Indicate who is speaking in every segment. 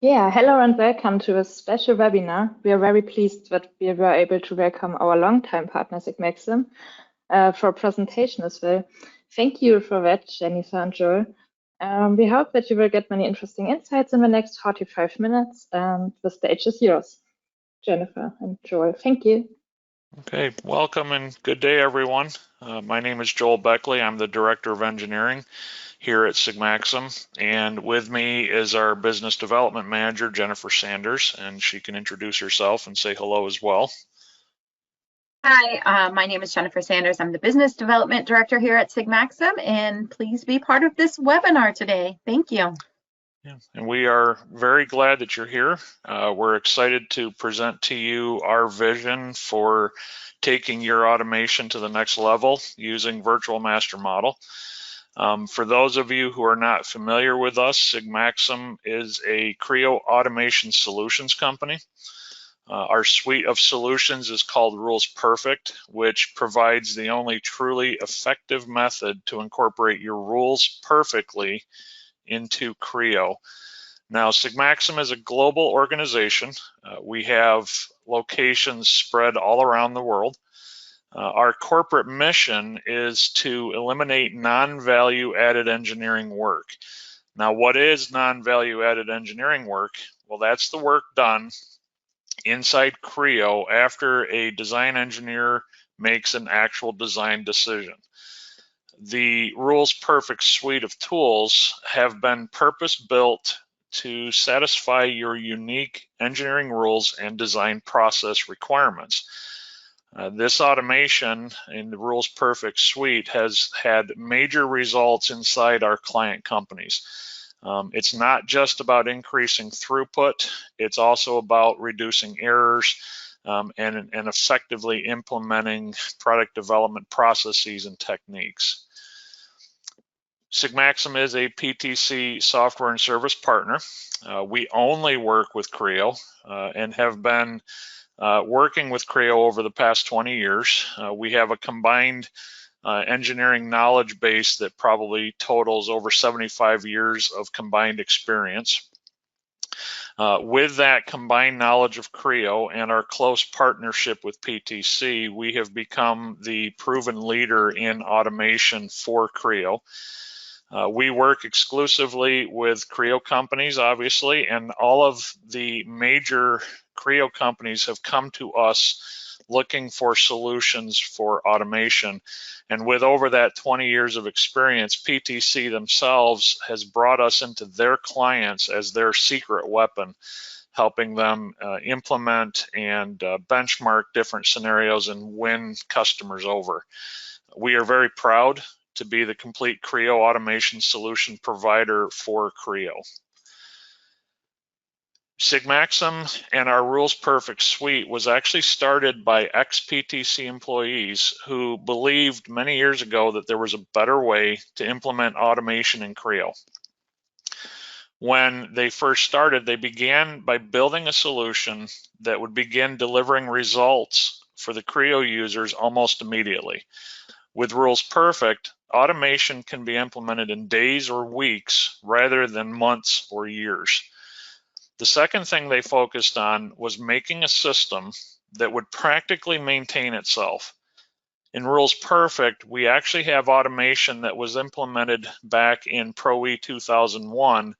Speaker 1: Yeah, hello and welcome to a special webinar. We are very pleased that we were able to welcome our longtime partner SIGMAXIM for a presentation as well. Thank you for that, Jennifer and Joel. We hope that you will get many interesting insights in the next 45 minutes, and the stage is yours, Jennifer and Joel. Thank you.
Speaker 2: Okay, welcome and good day, everyone. My name is Joel Beckley. I'm the Director of Engineering here at SIGMAXIM, and with me is our Business Development Manager, Jennifer Sanders, and she can introduce herself and say hello as well.
Speaker 3: Hi, my name is Jennifer Sanders. I'm the Business Development Director here at SIGMAXIM, and please be part of this webinar today. Thank you.
Speaker 2: Yeah, and we are very glad that you're here. We're excited to present to you our vision for taking your automation to the next level using Virtual Master Model. For those of you who are not familiar with us, SIGMAXIM is a Creo automation solutions company. Our suite of solutions is called Rules Perfect, which provides the only truly effective method to incorporate your rules perfectly into Creo. Now, SIGMAXIM is a global organization. We have locations spread all around the world. Our corporate mission is to eliminate non-value added engineering work. Now, what is non-value added engineering work? Well, that's the work done inside Creo after a design engineer makes an actual design decision. The Rules Perfect suite of tools have been purpose-built to satisfy your unique engineering rules and design process requirements. This automation in the Rules Perfect suite has had major results inside our client companies. It's not just about increasing throughput, it's also about reducing errors and effectively implementing product development processes and techniques. SIGMAXIM is a PTC software and service partner. We only work with Creo and have been working with Creo over the past 20 years. We have a combined engineering knowledge base that probably totals over 75 years of combined experience. With that combined knowledge of Creo and our close partnership with PTC, we have become the proven leader in automation for Creo. We work exclusively with Creo companies, obviously, and all of the major Creo companies have come to us looking for solutions for automation. And with over that 20 years of experience, PTC themselves has brought us into their clients as their secret weapon, helping them implement and benchmark different scenarios and win customers over. We are very proud to be the complete Creo automation solution provider for Creo. SIGMAXIM and our Rules Perfect suite was actually started by ex-PTC employees who believed many years ago that there was a better way to implement automation in Creo. When they first started, they began by building a solution that would begin delivering results for the Creo users almost immediately. With Rules Perfect, automation can be implemented in days or weeks rather than months or years. The second thing they focused on was making a system that would practically maintain itself. In Rules Perfect, we actually have automation that was implemented back in Pro E 2001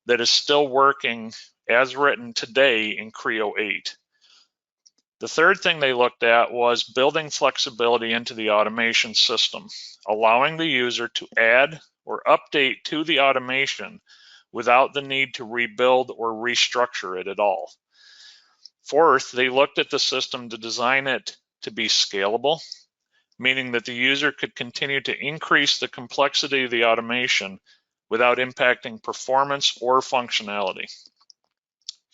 Speaker 2: that is still working as written today in Creo 8. The third thing they looked at was building flexibility into the automation system, allowing the user to add or update to the automation without the need to rebuild or restructure it at all. Fourth, they looked at the system to design it to be scalable, meaning that the user could continue to increase the complexity of the automation without impacting performance or functionality.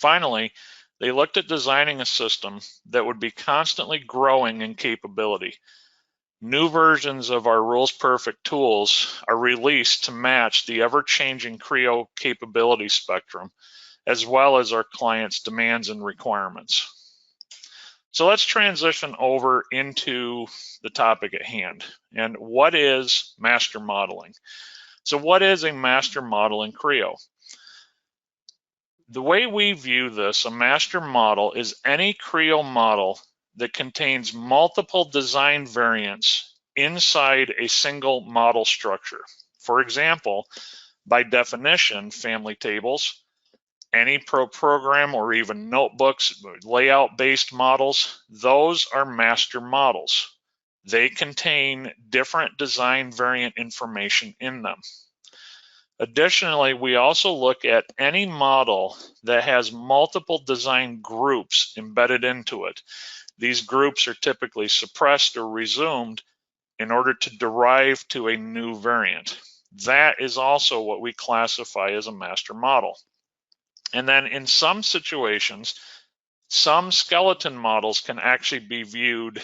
Speaker 2: Finally, they looked at designing a system that would be constantly growing in capability. New versions of our Rules Perfect tools are released to match the ever-changing Creo capability spectrum, as well as our clients' demands and requirements. So let's transition over into the topic at hand. And what is master modeling? So what is a master model in Creo? The way we view this, a master model, is any Creo model that contains multiple design variants inside a single model structure. For example, by definition, family tables, any program or even notebooks, layout-based models, those are master models. They contain different design variant information in them. Additionally, we also look at any model that has multiple design groups embedded into it. These groups are typically suppressed or resumed in order to derive to a new variant. That is also what we classify as a master model. And then in some situations, some skeleton models can actually be viewed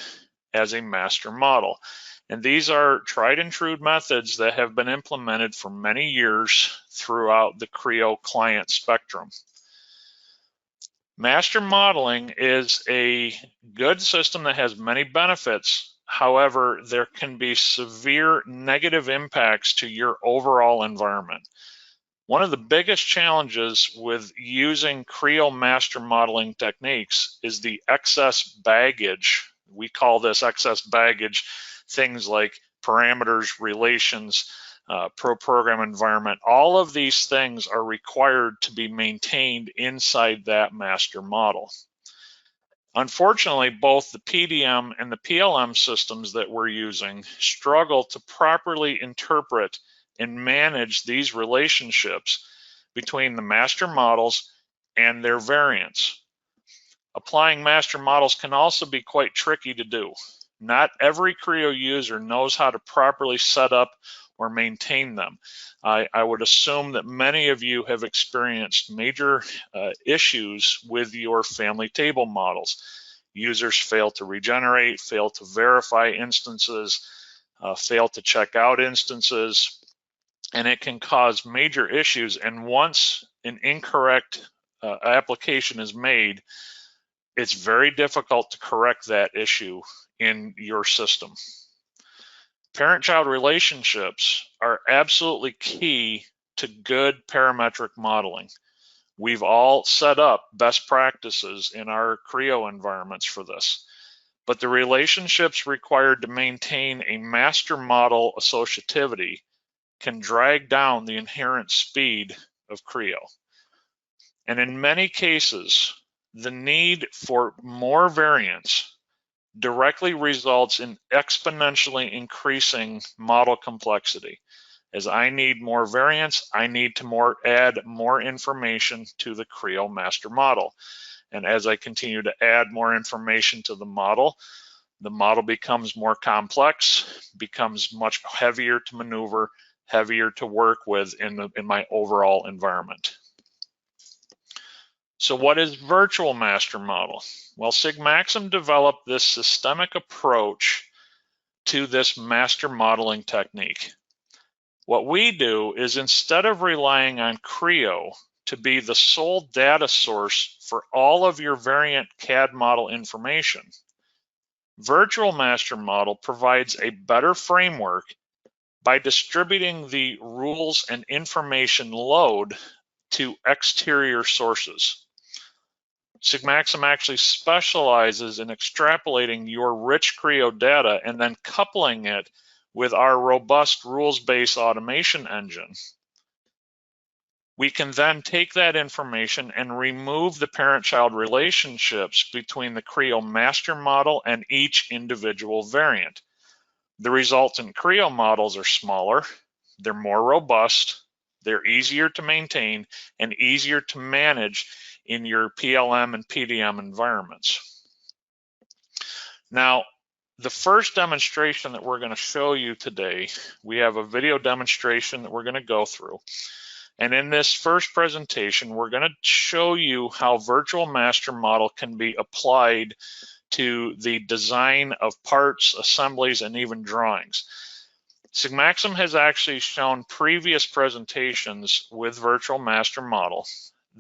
Speaker 2: as a master model. And these are tried and true methods that have been implemented for many years throughout the Creo client spectrum. Master modeling is a good system that has many benefits. However, there can be severe negative impacts to your overall environment. One of the biggest challenges with using Creo master modeling techniques is the excess baggage. We call this excess baggage things like parameters, relations, program environment. All of these things are required to be maintained inside that master model. Unfortunately, both the PDM and the PLM systems that we're using struggle to properly interpret and manage these relationships between the master models and their variants. Applying master models can also be quite tricky to do. Not every Creo user knows how to properly set up or maintain them. I would assume that many of you have experienced major issues with your family table models. Users fail to regenerate, fail to verify instances, fail to check out instances, and it can cause major issues. And once an incorrect application is made, it's very difficult to correct that issue in your system. Parent-child relationships are absolutely key to good parametric modeling. We've all set up best practices in our Creo environments for this, but the relationships required to maintain a master model associativity can drag down the inherent speed of Creo. And in many cases, the need for more variants directly results in exponentially increasing model complexity. As I need more variants, I need to add more information to the Creo master model. And as I continue to add more information to the model becomes more complex, becomes much heavier to maneuver, heavier to work with in my overall environment. So what is virtual master model? Well, SIGMAXIM developed this systemic approach to this master modeling technique. What we do is, instead of relying on Creo to be the sole data source for all of your variant CAD model information, virtual master model provides a better framework by distributing the rules and information load to exterior sources. SIGMAXIM actually specializes in extrapolating your rich Creo data and then coupling it with our robust rules-based automation engine. We can then take that information and remove the parent-child relationships between the Creo master model and each individual variant. The resultant Creo models are smaller, they're more robust, they're easier to maintain, and easier to manage in your PLM and PDM environments. Now, the first demonstration that we're going to show you today, we have a video demonstration that we're going to go through. And in this first presentation, we're going to show you how virtual master model can be applied to the design of parts, assemblies, and even drawings. SIGMAXIM has actually shown previous presentations with virtual master model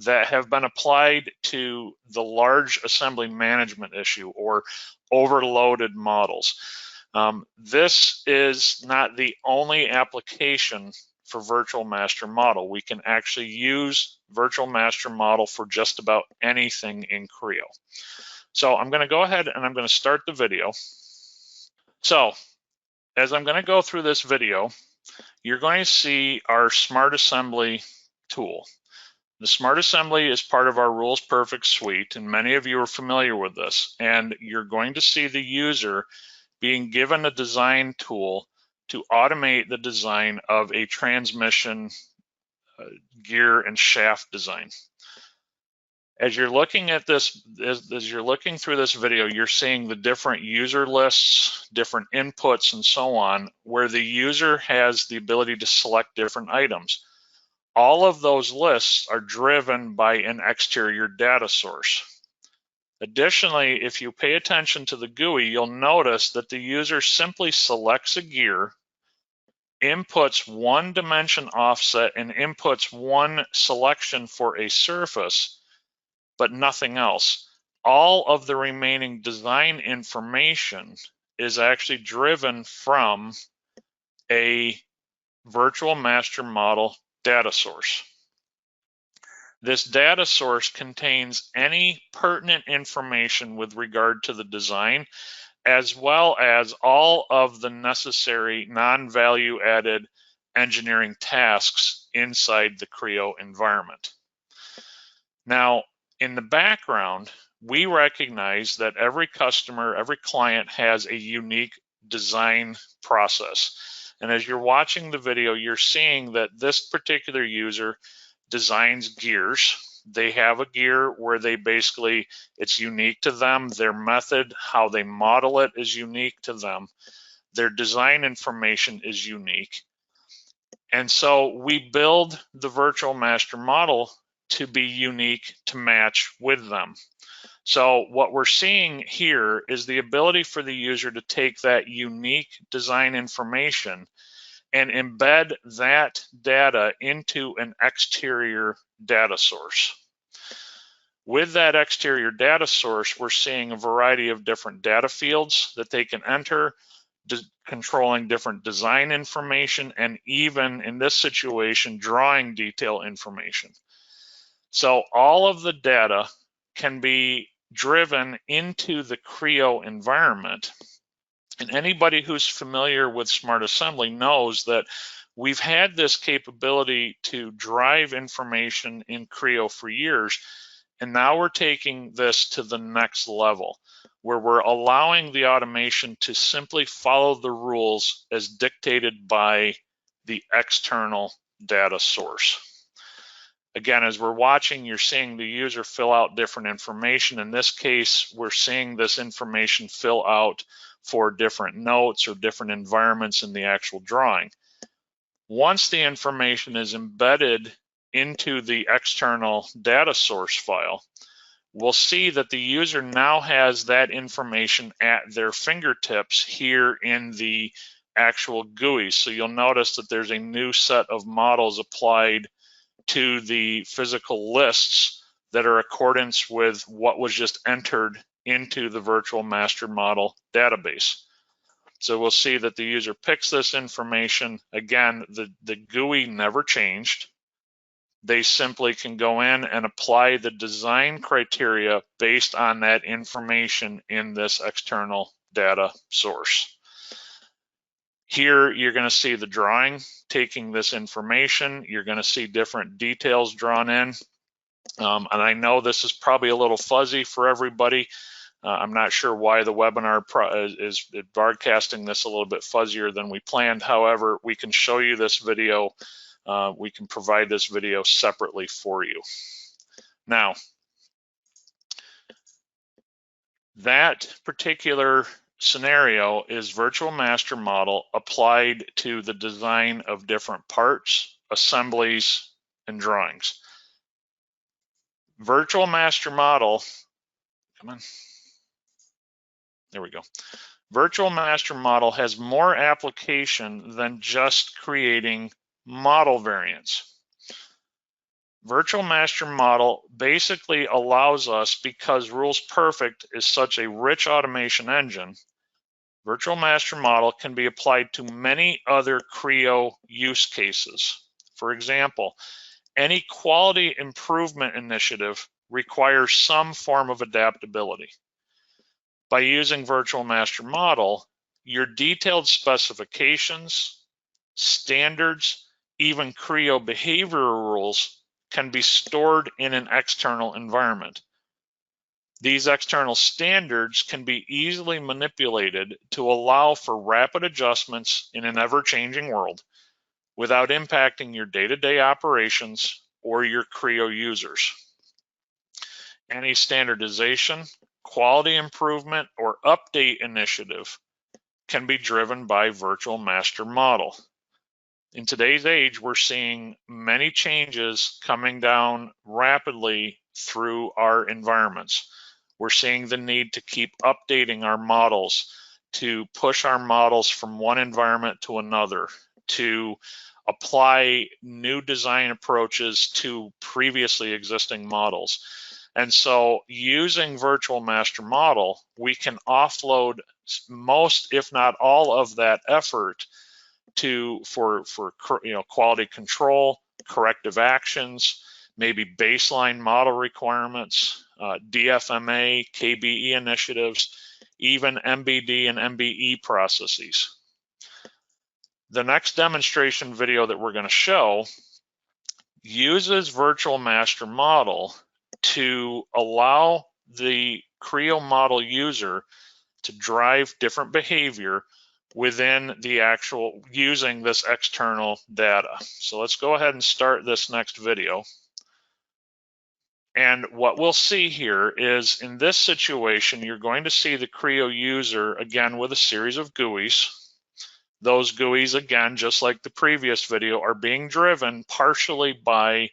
Speaker 2: that have been applied to the large assembly management issue or overloaded models. This is not the only application for Virtual Master Model. We can actually use Virtual Master Model for just about anything in Creo. So I'm going to go ahead and I'm going to start the video. So as I'm going to go through this video, you're going to see our Smart Assembly tool. The Smart Assembly is part of our Rules Perfect suite, and many of you are familiar with this. And you're going to see the user being given a design tool to automate the design of a transmission gear and shaft design. As you're looking at this, as you're looking through this video, you're seeing the different user lists, different inputs, and so on, where the user has the ability to select different items. All of those lists are driven by an exterior data source. Additionally, if you pay attention to the GUI, you'll notice that the user simply selects a gear, inputs one dimension offset, and inputs one selection for a surface, but nothing else. All of the remaining design information is actually driven from a Virtual Master Model data source. This data source contains any pertinent information with regard to the design, as well as all of the necessary non-value added engineering tasks inside the Creo environment. Now, in the background, we recognize that every customer, every client has a unique design process. And as you're watching the video, you're seeing that this particular user designs gears. They have a gear where they basically, it's unique to them. Their method, how they model it, is unique to them. Their design information is unique. And so we build the Virtual Master Model to be unique to match with them. So what we're seeing here is the ability for the user to take that unique design information and embed that data into an exterior data source. With that exterior data source, we're seeing a variety of different data fields that they can enter, controlling different design information, and even in this situation, drawing detail information. So all of the data can be driven into the Creo environment. And anybody who's familiar with Smart Assembly knows that we've had this capability to drive information in Creo for years, and now we're taking this to the next level, where we're allowing the automation to simply follow the rules as dictated by the external data source. Again, as we're watching, you're seeing the user fill out different information. In this case, we're seeing this information fill out for different notes or different environments in the actual drawing. Once the information is embedded into the external data source file, we'll see that the user now has that information at their fingertips here in the actual GUI. So you'll notice that there's a new set of models applied to the physical lists that are in accordance with what was just entered into the Virtual Master Model database. So we'll see that the user picks this information. Again, the GUI never changed. They simply can go in and apply the design criteria based on that information in this external data source. Here, you're going to see the drawing taking this information. You're going to see different details drawn in. And I know this is probably a little fuzzy for everybody. I'm not sure why the webinar is broadcasting this a little bit fuzzier than we planned. However, we can show you this video. We can provide this video separately for you. Now, that particular scenario is Virtual Master Model applied to the design of different parts, assemblies, and drawings. Virtual Master Model, come on. There we go. Virtual Master Model has more application than just creating model variants. Virtual Master Model basically allows us, because Rules Perfect is such a rich automation engine, Virtual Master Model can be applied to many other Creo use cases. For example, any quality improvement initiative requires some form of adaptability. By using Virtual Master Model, your detailed specifications, standards, even Creo behavioral rules can be stored in an external environment. These external standards can be easily manipulated to allow for rapid adjustments in an ever-changing world without impacting your day-to-day operations or your Creo users. Any standardization, quality improvement, or update initiative can be driven by Virtual Master Model. In today's age, we're seeing many changes coming down rapidly through our environments. We're seeing the need to keep updating our models, to push our models from one environment to another, to apply new design approaches to previously existing models. And so using Virtual Master Model, we can offload most, if not all, of that effort for quality control, corrective actions, maybe baseline model requirements, DFMA, KBE initiatives, even MBD and MBE processes. The next demonstration video that we're going to show uses Virtual Master Model to allow the Creo model user to drive different behavior within the actual using this external data. So let's go ahead and start this next video. And what we'll see here is in this situation, you're going to see the Creo user again with a series of GUIs. Those GUIs, again, just like the previous video, are being driven partially by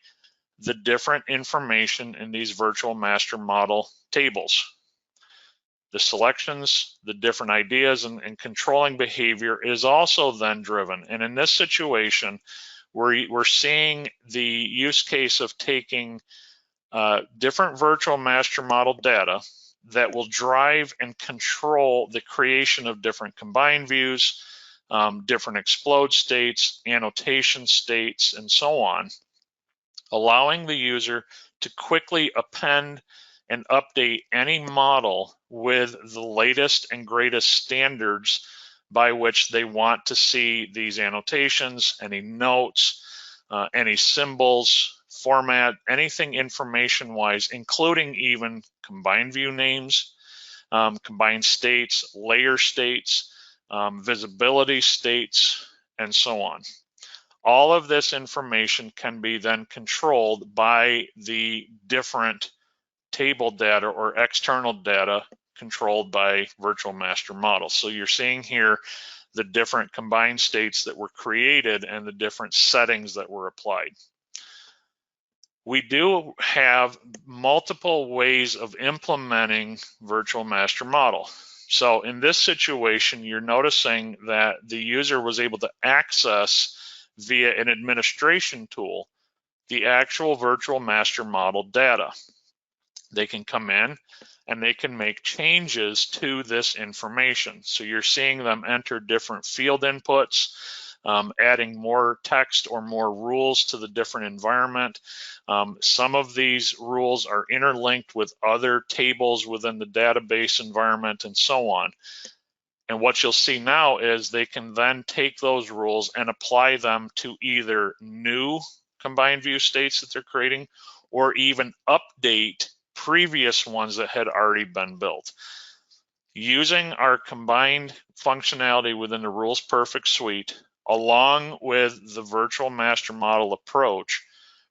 Speaker 2: the different information in these Virtual Master Model tables. The selections, the different ideas, and controlling behavior is also then driven. And in this situation, we're seeing the use case of taking different Virtual Master Model data that will drive and control the creation of different combined views, different explode states, annotation states, and so on, allowing the user to quickly append and update any model with the latest and greatest standards by which they want to see these annotations, any notes, any symbols, format, anything information-wise, including even combined view names, combined states, layer states, visibility states, and so on. All of this information can be then controlled by the different table data or external data controlled by Virtual Master Model. So you're seeing here the different combined states that were created and the different settings that were applied. We do have multiple ways of implementing Virtual Master Model. So in this situation, you're noticing that the user was able to access via an administration tool the actual Virtual Master Model data. They can come in and they can make changes to this information. So you're seeing them enter different field inputs, adding more text or more rules to the different environment. Some of these rules are interlinked with other tables within the database environment and so on. And what you'll see now is they can then take those rules and apply them to either new combined view states that they're creating or even update previous ones that had already been built. Using our combined functionality within the Rules Perfect suite, along with the Virtual Master Model approach,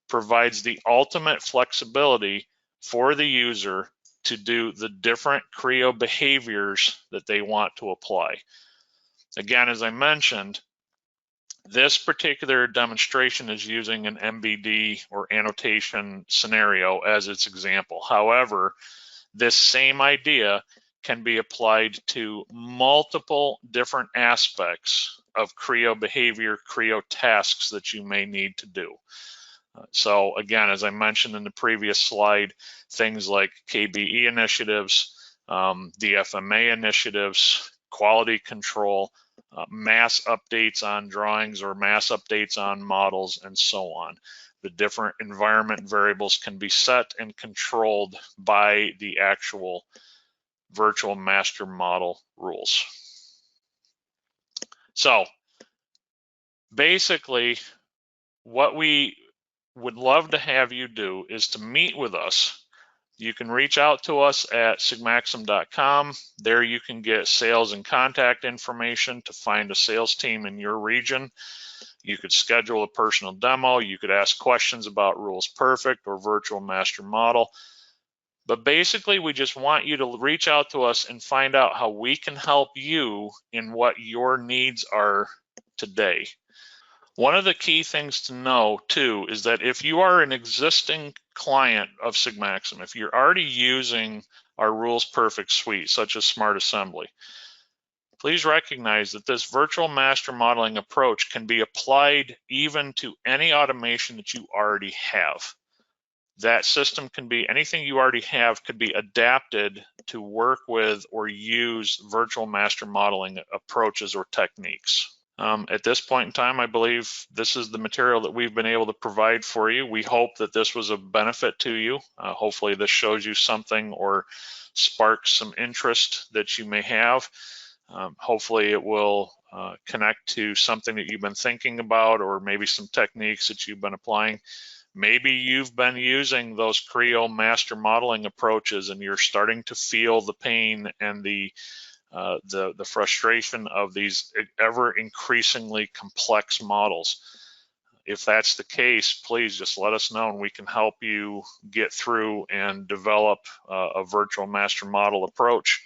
Speaker 2: provides the ultimate flexibility for the user to do the different Creo behaviors that they want to apply. Again, as I mentioned, this particular demonstration is using an MBD or annotation scenario as its example. However, this same idea can be applied to multiple different aspects of Creo behavior, Creo tasks that you may need to do. So again, as I mentioned in the previous slide, things like KBE initiatives, DFMA initiatives, quality control, mass updates on drawings or mass updates on models, and so on. The different environment variables can be set and controlled by the actual virtual master model rules. So basically, what we would love to have you do is to meet with us. You can reach out to us at sigmaxim.com. There you can get sales and contact information to find a sales team in your region. You could schedule a personal demo. You could ask questions about Rules Perfect or Virtual Master Model. But basically, we just want you to reach out to us and find out how we can help you in what your needs are today. One of the key things to know, too, is that if you are an existing client of SIGMAXIM, if you're already using our Rules Perfect suite, such as Smart Assembly, please recognize that this virtual master modeling approach can be applied even to any automation that you already have. That system can be, anything you already have could be adapted to work with or use virtual master modeling approaches or techniques. At this point in time, I believe this is the material that we've been able to provide for you. We hope that this was a benefit to you. Hopefully this shows you something or sparks some interest that you may have. Hopefully it will connect to something that you've been thinking about, or maybe some techniques that you've been applying. Maybe you've been using those Creo master modeling approaches and you're starting to feel the pain and the frustration of these ever increasingly complex models. If that's the case, please just let us know and we can help you get through and develop a virtual master model approach,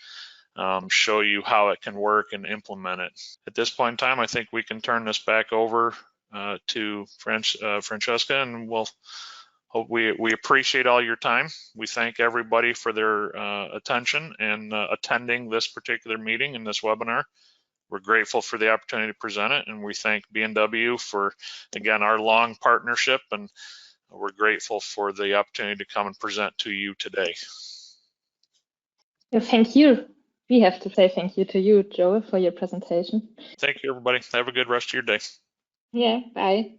Speaker 2: show you how it can work and implement it. At this point in time, I think we can turn this back over to Francesca, and we'll hope we appreciate all your time. We thank everybody for their attention and attending this particular meeting and this webinar. We're grateful for the opportunity to present it, and we thank B&W for, again, our long partnership, and we're grateful for the opportunity to come and present to you today.
Speaker 1: Yeah, thank you. We have to say thank you to you, Joe, for your presentation.
Speaker 2: Thank you, everybody. Have a good rest of your day.
Speaker 1: Yeah, bye.